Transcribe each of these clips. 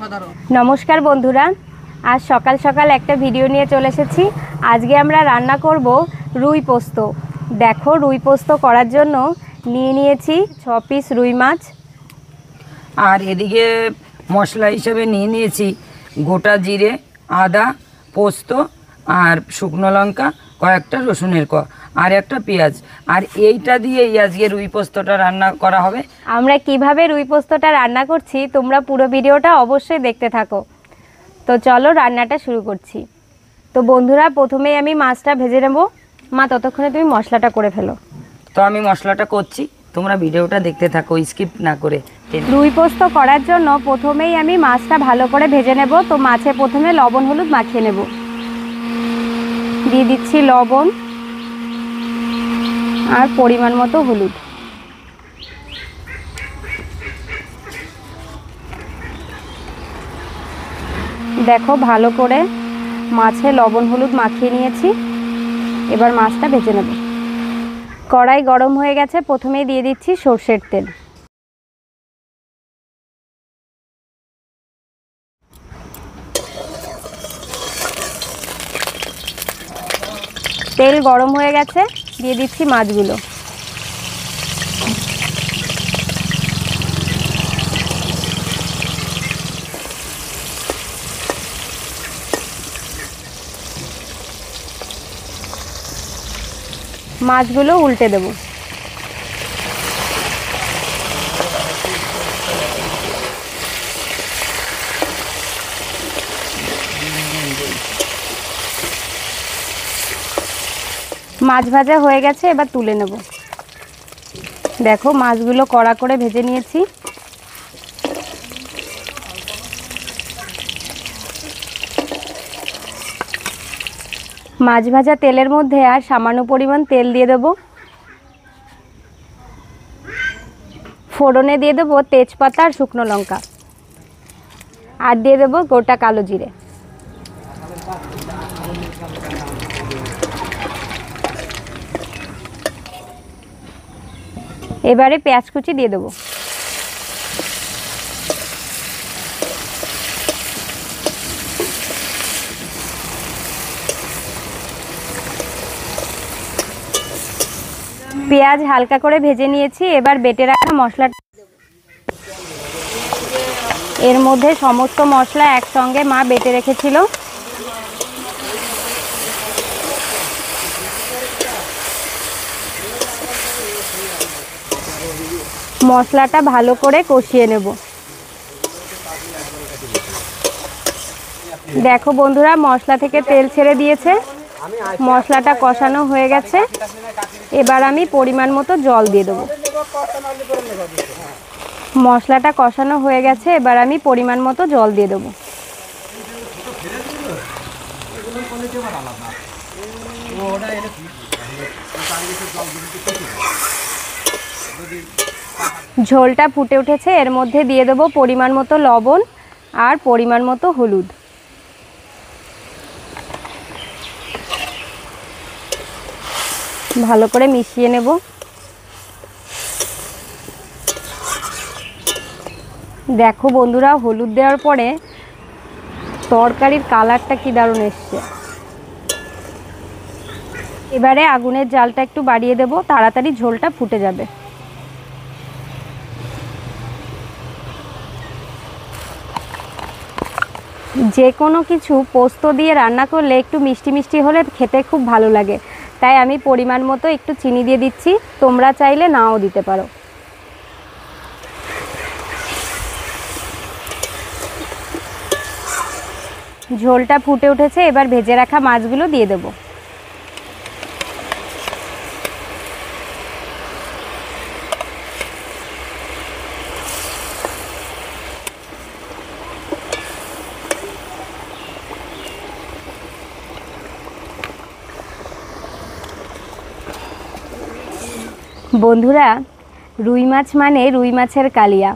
অসাধারণ। নমস্কার বন্ধুরা, আজ সকাল সকাল একটা ভিডিও নিয়ে চলে এসেছি। আজকে আমরা রান্না করব রুই পোস্ত। দেখো, রুই পোস্ত করার জন্য নিয়ে নিয়েছি 6 পিস রুই মাছ। আর এদিকে মশলা হিসেবে নিয়ে নিয়েছি গোটা জিরে, আদা, পোস্ত আর শুকনো লঙ্কা, কয়েকটা রসুনের আর একটা পেঁয়াজ। আর এইটা দিয়েই আজকে রুই পোস্তটা রান্না করা হবে। আমরা কিভাবে রুই পোস্তটা রান্না করছি তোমরা পুরো ভিডিওটা অবশ্যই দেখতে থাকো। তো চলো রান্নাটা শুরু করছি। তো বন্ধুরা, প্রথমেই আমি মাছটা ভেজে নেব। মা, ততক্ষণে তুমি মশলাটা করে ফেলো। তো আমি মশলাটা করছি, তোমরা ভিডিওটা দেখতে থাকো স্কিপ না করে। রুই পোস্ত করার জন্য প্রথমেই আমি মাছটা ভালো করে ভেজে নেব। তো মাছে প্রথমে লবণ হলুদ মাখিয়ে নেব। দিয়ে দিচ্ছি লবণ আর পরিমাণ মতো হলুদ। দেখো, ভালো করে মাছে লবণ হলুদ মাখিয়ে নিয়েছি। এবার মাছটা ভেজে নেব। কড়াই গরম হয়ে গেছে, প্রথমেই দিয়ে দিচ্ছি সরষের তেল। তেল গরম হয়ে গেছে, দিয়ে দিচ্ছি মাছগুলো। মাছগুলো উল্টে দেব। মাছ ভাজা হয়ে গেছে, এবার তুলে নেব। দেখো, মাছগুলো কড়া করে ভেজে নিয়েছি। মাছ ভাজা তেলের মধ্যে আর সামান্য পরিমাণ তেল দিয়ে দেব। ফোড়নে দিয়ে দেবো তেজপাতা আর শুকনো লঙ্কা, আর দিয়ে দেবো গোটা কালো জিরে। এবারে পেঁয়াজ কুচি দিয়ে দেবো। পেঁয়াজ হালকা করে ভেজে নিয়েছি। এবার বেটে রাখা মশলাটা, এর মধ্যে সমস্ত মশলা একসঙ্গে মা বেটে রেখেছিল। মশলাটা ভালো করে কষিয়ে নেব। দেখো বন্ধুরা, মশলা থেকে তেল ছেড়ে দিয়েছে, মশলাটা কষানো হয়ে গেছে। এবার আমি পরিমাণ মতো জল দিয়ে দেবো। মশলাটা কষানো হয়ে গেছে, এবার আমি পরিমাণ মতো জল দিয়ে দেবো। ঝোলটা ফুটে উঠেছে, এর মধ্যে দিয়ে দেবো পরিমাণ মতো লবণ আর পরিমাণ মতো হলুদ। ভালো করে মিশিয়ে নেব। দেখো বন্ধুরা, হলুদ দেওয়ার পরে তরকারির কালারটা কি দারুণ এসছে। এবারে আগুনের জালটা একটু বাড়িয়ে দেব, তাড়াতাড়ি ঝোলটা ফুটে যাবে। যে কোনো কিছু পোস্ত দিয়ে রান্না করলে একটু মিষ্টি মিষ্টি হলে খেতে খুব ভালো লাগে, তাই আমি পরিমাণ মতো একটু চিনি দিয়ে দিচ্ছি। তোমরা চাইলে নাও দিতে পারো। ঝোলটা ফুটে উঠেছে, এবার ভেজে রাখা মাছগুলো দিয়ে দেব। বন্ধুরা, রুই মাছ মানে রুই মাছের কালিয়া।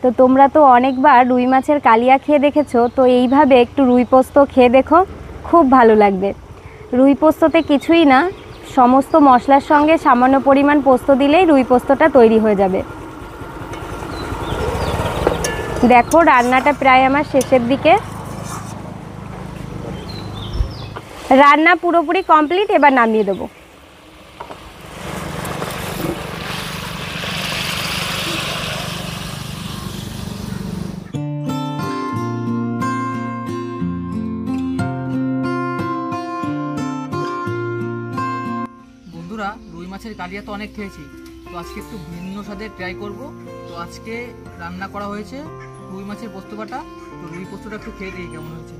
তো তোমরা তো অনেকবার রুই মাছের কালিয়া খেয়ে দেখেছো, তো এইভাবে একটু রুই পোস্ত খেয়ে দেখো, খুব ভালো লাগবে। রুই পোস্ততে কিছুই না, সমস্ত মশলার সঙ্গে সামান্য পরিমাণ পোস্ত দিলেই রুই পোস্তটা তৈরি হয়ে যাবে। দেখো রান্নাটা প্রায় আমার শেষের দিকে। রান্না পুরোপুরি কমপ্লিট, এবার নামিয়ে দেবো। বন্ধুরা, রুই মাছের কালিয়া তো অনেক খেয়েছি, তো আজকে একটু ভিন্ন স্বাদে ট্রাই করব। তো আজকে রান্না করা হয়েছে রুই মাছের পোস্ত বাটা। তো রুই পোস্তটা একটু খেয়ে দিই কেমন হয়েছে।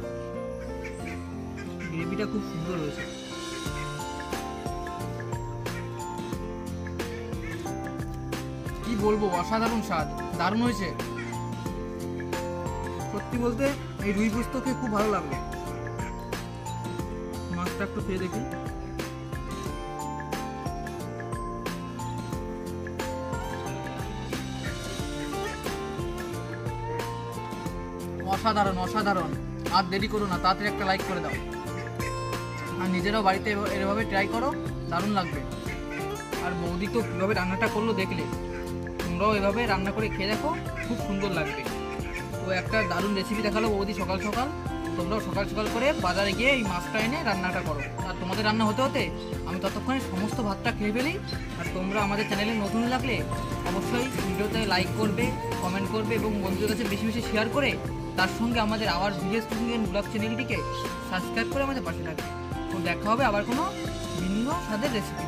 গ্রেভিটা খুব সুন্দর হয়েছে। কি বলবো, অসাধারণ স্বাদ, দারুণ হয়েছে। সত্যি বলতে এই রুই পোস্ত খেয়ে খুব ভালো লাগলো। মাছটা একটু খেয়ে দেখি। অসাধারণ অসাধারণ। আর দেরি করো না, তাড়াতাড়ি একটা লাইক করে দাও, আর নিজেরাও বাড়িতে এভাবে ট্রাই করো, দারুণ লাগবে। আর বৌদি তো কীভাবে রান্নাটা করলো দেখলে, তোমরাও এভাবে রান্না করে খেয়ে দেখো, খুব সুন্দর লাগবে। তো একটা দারুণ রেসিপি দেখালো বৌদি সকাল সকাল। তোমরাও সকাল সকাল করে বাজারে গিয়ে এই মাছটা এনে রান্নাটা করো। আর তোমাদের রান্না হতে হতে আমি ততক্ষণে সমস্ত ভাতটা খেয়ে ফেলি। আর তোমরা আমাদের চ্যানেলে নতুন লাগলে অবশ্যই ভিডিওতে লাইক করবে, কমেন্ট করবে এবং বন্ধুদের কাছে বেশি বেশি শেয়ার করে তার সঙ্গে আমাদের আবার ভিলেজ কুকিং এন্ড ব্লগ চ্যানেলটিকে সাবস্ক্রাইব করে আমাদের পাশে থাকবে। তো দেখা হবে আবার কোনো ভিন্ন স্বাদের রেসিপি।